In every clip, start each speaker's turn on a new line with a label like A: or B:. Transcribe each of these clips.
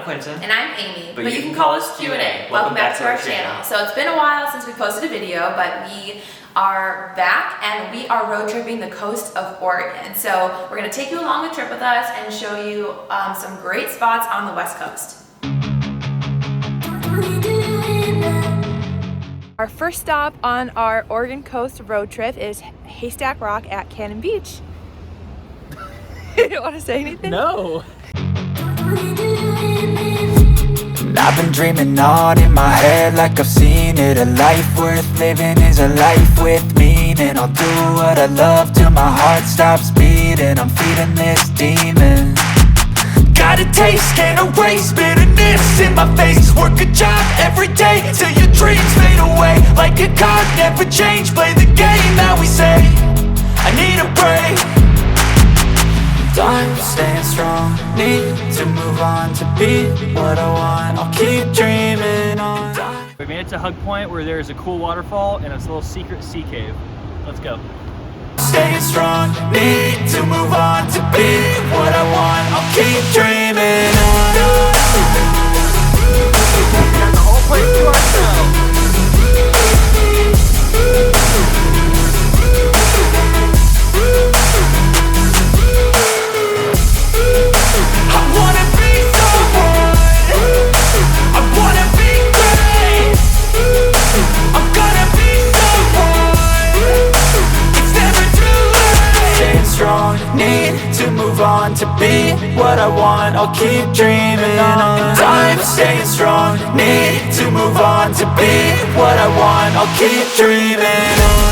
A: Quentin.
B: And I'm Amy, but you can call us Q&A. Welcome back to our channel. So it's been a while since we posted a video, but we are back and we are road tripping the coast of Oregon. So we're going to take you along the trip with us and show you some great spots on the West Coast. Our first stop on our Oregon coast road trip is Haystack Rock at Cannon Beach. You don't want to say anything?
A: No.
C: I've been dreaming on in my head like I've seen it. A life worth living is a life with meaning. I'll do what I love till my heart stops beating. I'm feeding this demon. Got a taste, can't erase bitterness in my face. Work a job every day till your dreams fade away. Like a card, never change, play the game that we say. I need a break. I'm staying strong, need to move on to be what I want. I'll keep dreaming on.
A: We made it to Hug Point where there's a cool waterfall and it's a little secret sea cave. Let's go.
C: Staying strong, need to move on to be what I want. I'll keep dreaming on.
A: We got the whole place to ourselves. On to be what I want, I'll keep dreaming on. I'm staying strong, need to move on to be what I want, I'll keep dreaming on.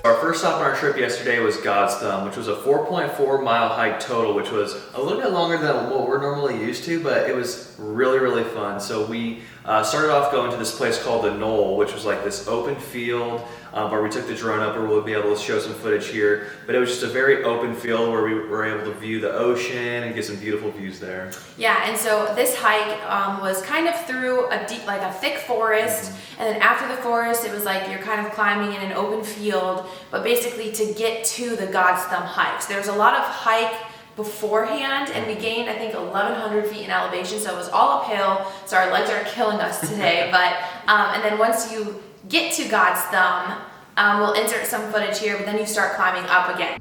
D: Our first stop on our trip yesterday was God's Thumb, which was a 4.4 mile hike total, which was a little bit longer than what we're normally used to, but it was really, really fun. So we started off going to this place called the Knoll, which was like this open field where we took the drone up, where we'll be able to show some footage here. But it was just a very open field where we were able to view the ocean and get some beautiful views there.
B: Yeah, and so this hike was kind of through a deep, like a thick forest, and then after the forest, it was like you're kind of climbing in an open field, but basically to get to the God's Thumb hike. So there was a lot of hike beforehand, and we gained, I think, 1,100 feet in elevation, so it was all uphill, so our legs are killing us today, but, and then once you get to God's Thumb, we'll insert some footage here, but then you start climbing up again.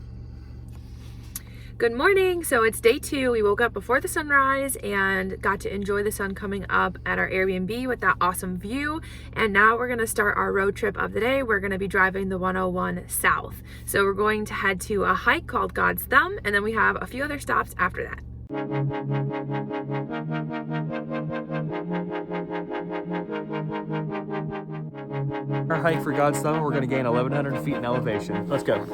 B: Good morning. So it's day 2. We woke up before the sunrise and got to enjoy the sun coming up at our Airbnb with that awesome view. And now we're going to start our road trip of the day. We're going to be driving the 101 south. So we're going to head to a hike called God's Thumb, and then we have a few other stops after that.
A: Our hike for God's Thumb, we're going to gain 1,100 feet in elevation. Let's go.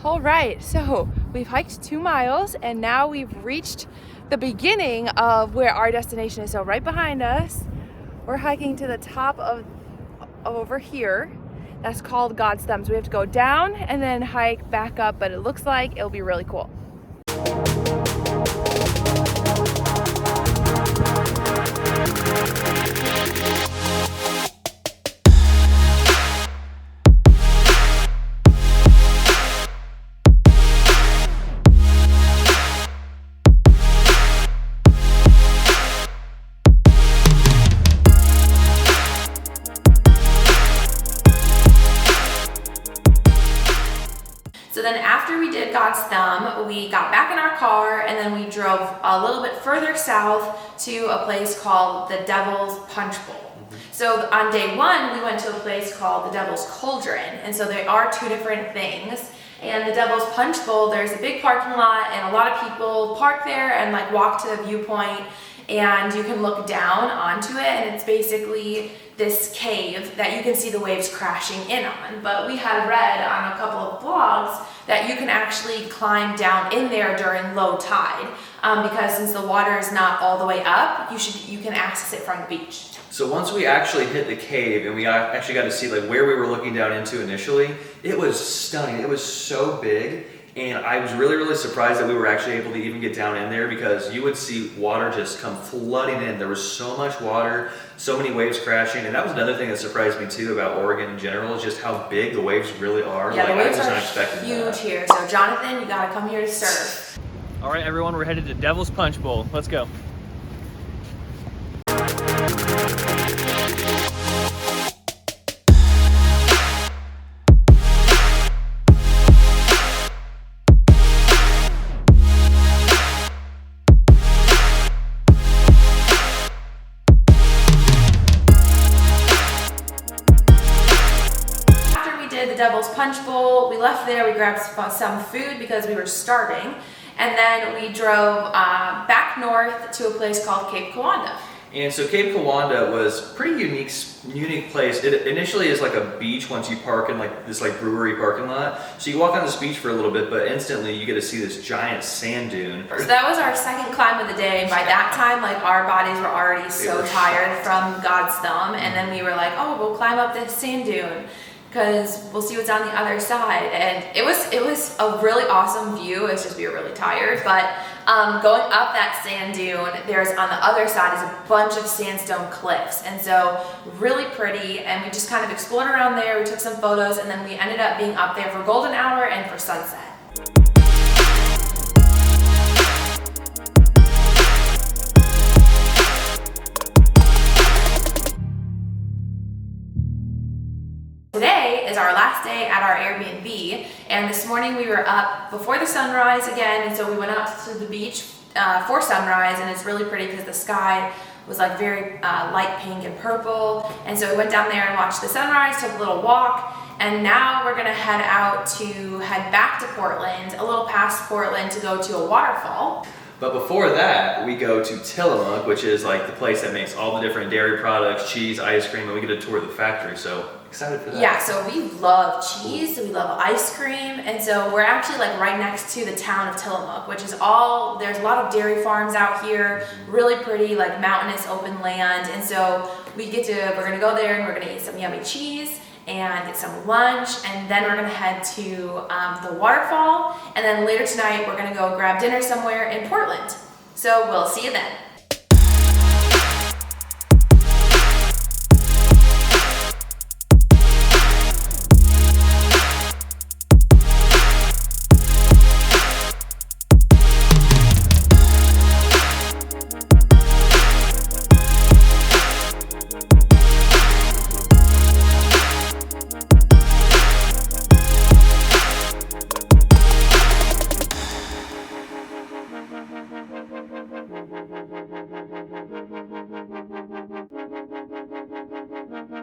B: All right, so we've hiked 2 miles and now we've reached the beginning of where our destination is. So right behind us, we're hiking to the top of over here. That's called God's Thumb. So we have to go down and then hike back up, but it looks like it'll be really cool. So then after we did God's Thumb, we got back in our car and then we drove a little bit further south to a place called the Devil's Punchbowl. So on day 1, we went to a place called the Devil's Cauldron, and so they are 2 different things. And the Devil's Punchbowl, there's a big parking lot and a lot of people park there and like walk to the viewpoint. and you can look down onto it, and it's basically this cave that you can see the waves crashing in on. But we had read on a couple of blogs that you can actually climb down in there during low tide, because since the water is not all the way up, you can access it from the beach.
D: So once we actually hit the cave and we actually got to see like where we were looking down into initially, it was stunning. It was so big, and I was really, really surprised that we were actually able to even get down in there, because you would see water just come flooding in. There was so much water, so many waves crashing, and that was another thing that surprised me too about Oregon in general, is just how big the waves really are.
B: Yeah,
D: like,
B: the waves
D: I was
B: are
D: not expecting
B: huge
D: that.
B: here. So Jonathan, you gotta come here to surf.
D: All right, everyone, we're headed to Devil's Punchbowl. Let's go.
B: The Devil's Punchbowl. We left there, we grabbed some food because we were starving, and then we drove back north to a place called Cape Kiwanda.
D: And so Cape Kiwanda was a pretty unique place. It initially is like a beach once you park in like this like brewery parking lot. So you walk on this beach for a little bit, but instantly you get to see this giant sand dune.
B: So that was our second climb of the day. By that time, like our bodies were already so tired from God's thumb, and then we were like, oh, we'll climb up this sand dune, because we'll see what's on the other side. And it was a really awesome view. It's just we were really tired, but going up that sand dune, there's on the other side is a bunch of sandstone cliffs, and so really pretty. And we just kind of explored around there. We took some photos, and then we ended up being up there for golden hour and for sunset. Today is our last day at our Airbnb, and this morning we were up before the sunrise again, and so we went out to the beach for sunrise, and it's really pretty because the sky was like very light pink and purple, and so we went down there and watched the sunrise, took a little walk, and now we're gonna head back to Portland, a little past Portland, to go to a waterfall.
D: But before that, we go to Tillamook, which is like the place that makes all the different dairy products, cheese, ice cream, and we get a tour of the factory. So excited for that.
B: Yeah, so we love cheese, we love ice cream, and so we're actually like right next to the town of Tillamook, which is there's a lot of dairy farms out here, really pretty, like mountainous open land, and so we're gonna go there and we're gonna eat some yummy cheese and get some lunch, and then we're gonna head to the waterfall, and then later tonight we're gonna go grab dinner somewhere in Portland. So we'll see you then.